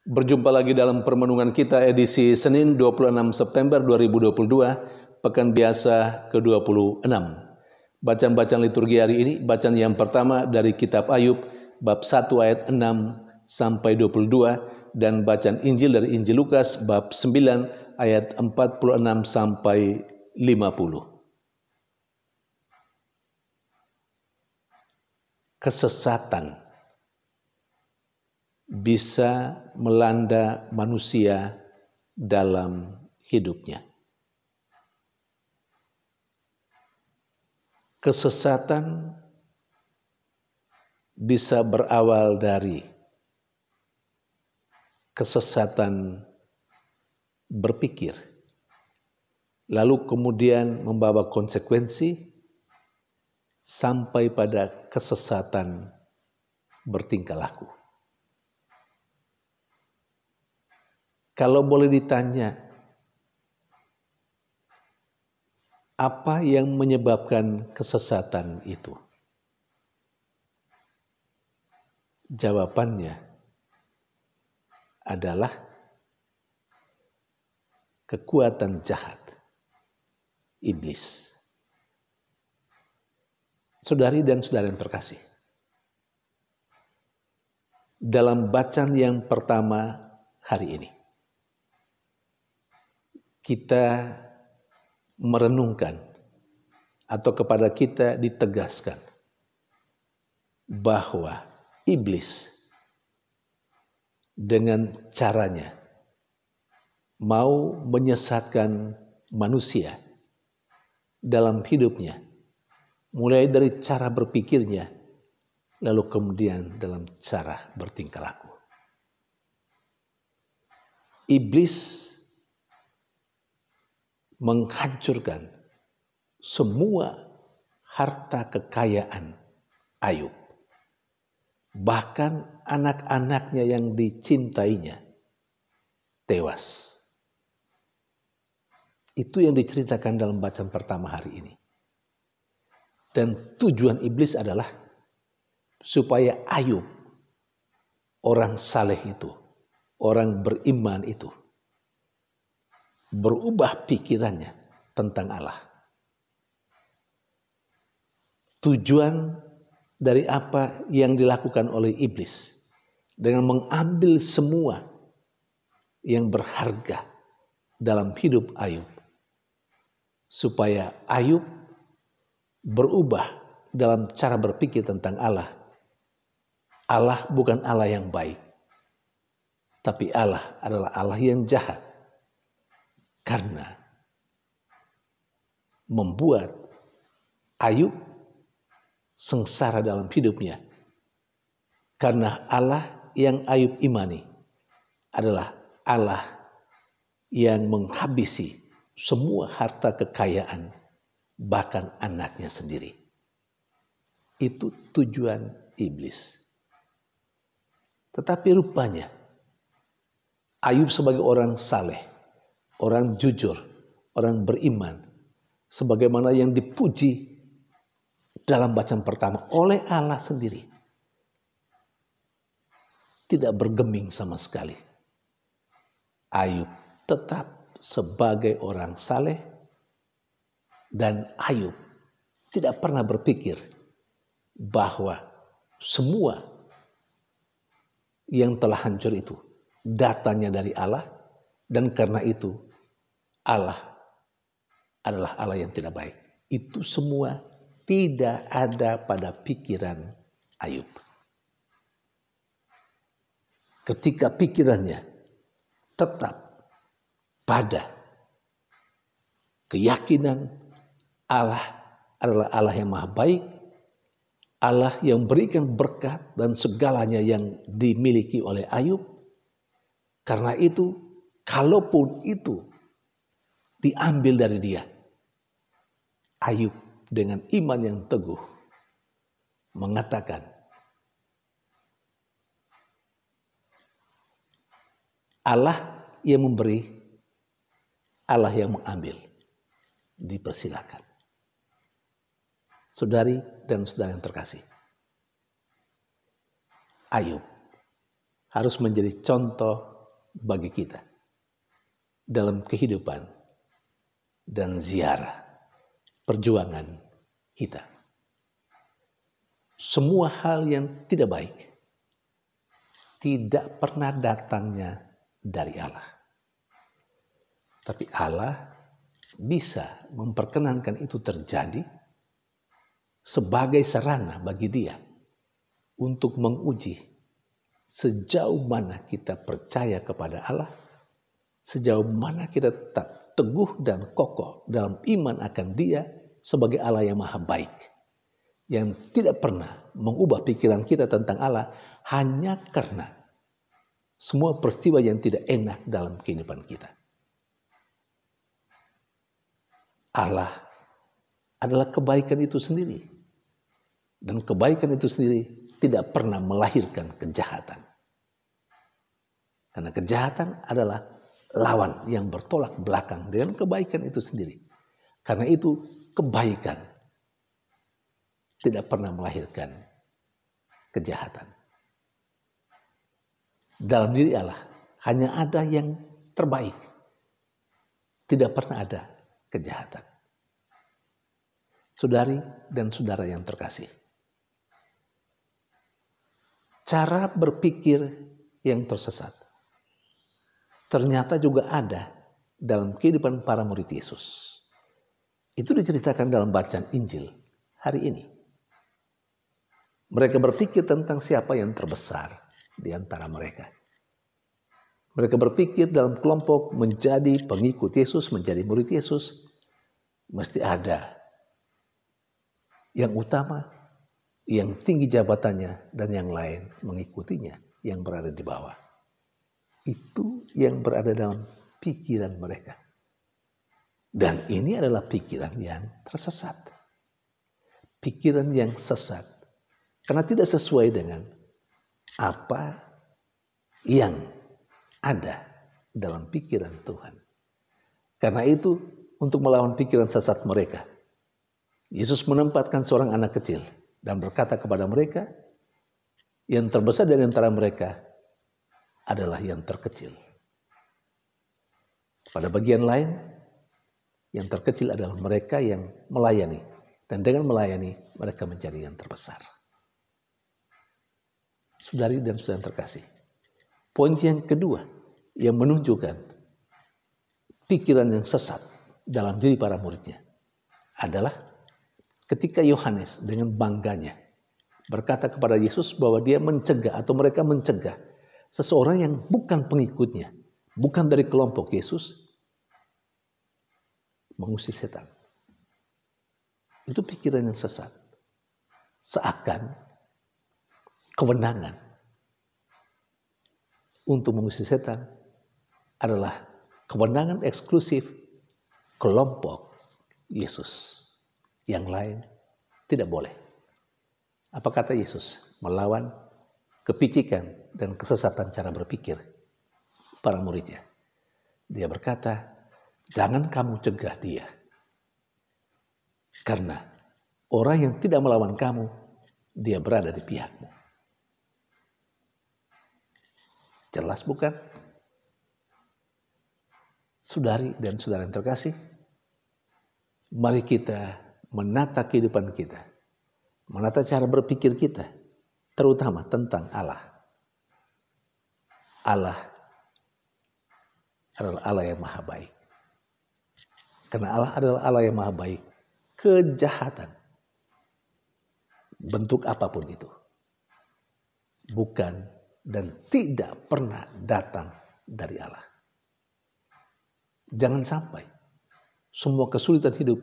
Berjumpa lagi dalam permenungan kita edisi Senin 26 September 2022, pekan biasa ke-26. Bacaan-bacaan liturgi hari ini, bacaan yang pertama dari kitab Ayub, bab 1 ayat 6 sampai 22, dan bacaan Injil dari Injil Lukas, bab 9 ayat 46 sampai 50. Kesesatan bisa melanda manusia dalam hidupnya. Kesesatan bisa berawal dari kesesatan berpikir, lalu kemudian membawa konsekuensi sampai pada kesesatan bertingkah laku. Kalau boleh ditanya, apa yang menyebabkan kesesatan itu? Jawabannya adalah kekuatan jahat, iblis. Saudari dan saudara yang terkasih, dalam bacaan yang pertama hari ini, kita merenungkan atau kepada kita ditegaskan bahwa iblis dengan caranya mau menyesatkan manusia dalam hidupnya, mulai dari cara berpikirnya, lalu kemudian dalam cara bertingkah laku. Iblis menghancurkan semua harta kekayaan Ayub. Bahkan anak-anaknya yang dicintainya tewas. Itu yang diceritakan dalam bacaan pertama hari ini. Dan tujuan iblis adalah supaya Ayub, orang saleh itu, orang beriman itu, berubah pikirannya tentang Allah. Tujuan dari apa yang dilakukan oleh iblis dengan mengambil semua yang berharga dalam hidup Ayub, supaya Ayub berubah dalam cara berpikir tentang Allah. Allah bukan Allah yang baik, tapi Allah adalah Allah yang jahat. Karena membuat Ayub sengsara dalam hidupnya. Karena Allah yang Ayub imani adalah Allah yang menghabisi semua harta kekayaan, bahkan anaknya sendiri. Itu tujuan iblis. Tetapi rupanya Ayub sebagai orang saleh, orang jujur, orang beriman, sebagaimana yang dipuji dalam bacaan pertama oleh Allah sendiri, tidak bergeming sama sekali. Ayub tetap sebagai orang saleh, dan Ayub tidak pernah berpikir bahwa semua yang telah hancur itu datanya dari Allah, dan karena itu Allah adalah Allah yang tidak baik. Itu semua tidak ada pada pikiran Ayub. Ketika pikirannya tetap pada keyakinan Allah adalah Allah yang maha baik, Allah yang berikan berkat dan segalanya yang dimiliki oleh Ayub. Karena itu, kalaupun itu diambil dari dia, Ayub dengan iman yang teguh mengatakan, Allah yang memberi, Allah yang mengambil, dipersilakan. Saudari dan saudara yang terkasih, Ayub harus menjadi contoh bagi kita dalam kehidupan dan ziarah perjuangan kita. Semua hal yang tidak baik tidak pernah datangnya dari Allah. Tapi Allah bisa memperkenankan itu terjadi sebagai sarana bagi Dia untuk menguji sejauh mana kita percaya kepada Allah, sejauh mana kita tetap teguh dan kokoh dalam iman akan Dia sebagai Allah yang maha baik, yang tidak pernah mengubah pikiran kita tentang Allah hanya karena semua peristiwa yang tidak enak dalam kehidupan kita. Allah adalah kebaikan itu sendiri, dan kebaikan itu sendiri tidak pernah melahirkan kejahatan. Karena kejahatan adalah lawan yang bertolak belakang dengan kebaikan itu sendiri. Karena itu kebaikan tidak pernah melahirkan kejahatan. Dalam diri Allah hanya ada yang terbaik. Tidak pernah ada kejahatan. Saudari dan saudara yang terkasih, cara berpikir yang tersesat ternyata juga ada dalam kehidupan para murid Yesus. Itu diceritakan dalam bacaan Injil hari ini. Mereka berpikir tentang siapa yang terbesar di antara mereka. Mereka berpikir dalam kelompok menjadi pengikut Yesus, menjadi murid Yesus, mesti ada yang utama, yang tinggi jabatannya, dan yang lain mengikutinya, yang berada di bawah. Itu yang berada dalam pikiran mereka. Dan ini adalah pikiran yang tersesat. Pikiran yang sesat. Karena tidak sesuai dengan apa yang ada dalam pikiran Tuhan. Karena itu, untuk melawan pikiran sesat mereka, Yesus menempatkan seorang anak kecil dan berkata kepada mereka, yang terbesar dari antara mereka adalah yang terkecil. Pada bagian lain, yang terkecil adalah mereka yang melayani. Dan dengan melayani, mereka menjadi yang terbesar. Saudari dan saudara yang terkasih, poin yang kedua yang menunjukkan pikiran yang sesat dalam diri para muridnya adalah ketika Yohanes dengan bangganya berkata kepada Yesus bahwa dia mencegah atau mereka mencegah seseorang yang bukan pengikutnya, bukan dari kelompok Yesus, mengusir setan. Itu pikiran yang sesat. Seakan kewenangan untuk mengusir setan adalah kewenangan eksklusif kelompok Yesus. Yang lain tidak boleh. Apa kata Yesus? Melawan kepicikan dan kesesatan cara berpikir para muridnya. Dia berkata, jangan kamu cegah dia. Karena orang yang tidak melawan kamu, dia berada di pihakmu. Jelas bukan? Saudari dan saudara yang terkasih, mari kita menata kehidupan kita, menata cara berpikir kita, terutama tentang Allah. Allah adalah Allah yang maha baik. Karena Allah adalah Allah yang maha baik, kejahatan, bentuk apapun itu, bukan dan tidak pernah datang dari Allah. Jangan sampai semua kesulitan hidup,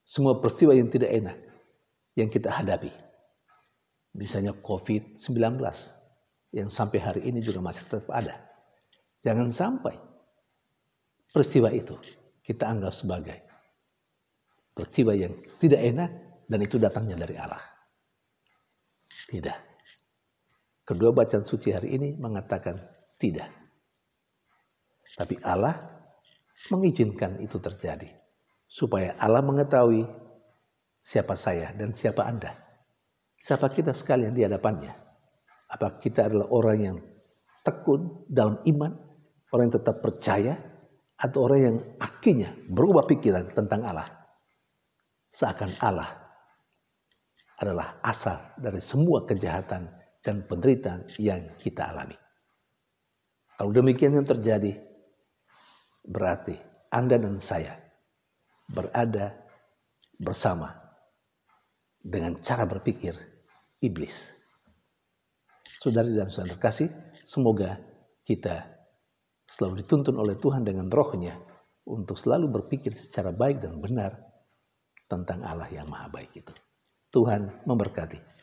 semua peristiwa yang tidak enak yang kita hadapi, misalnya COVID-19 yang sampai hari ini juga masih tetap ada. Jangan sampai peristiwa itu kita anggap sebagai peristiwa yang tidak enak dan itu datangnya dari Allah. Tidak. Kedua bacaan suci hari ini mengatakan tidak. Tapi Allah mengizinkan itu terjadi. Supaya Allah mengetahui siapa saya dan siapa Anda. Siapa kita sekalian di hadapannya. Apakah kita adalah orang yang tekun dalam iman, orang yang tetap percaya, atau orang yang akhirnya berubah pikiran tentang Allah. Seakan Allah adalah asal dari semua kejahatan dan penderitaan yang kita alami. Kalau demikian yang terjadi, berarti Anda dan saya berada bersama dengan cara berpikir iblis. Saudari dan saudara kasih, semoga kita selalu dituntun oleh Tuhan dengan rohnya untuk selalu berpikir secara baik dan benar tentang Allah yang maha baik itu. Tuhan memberkati.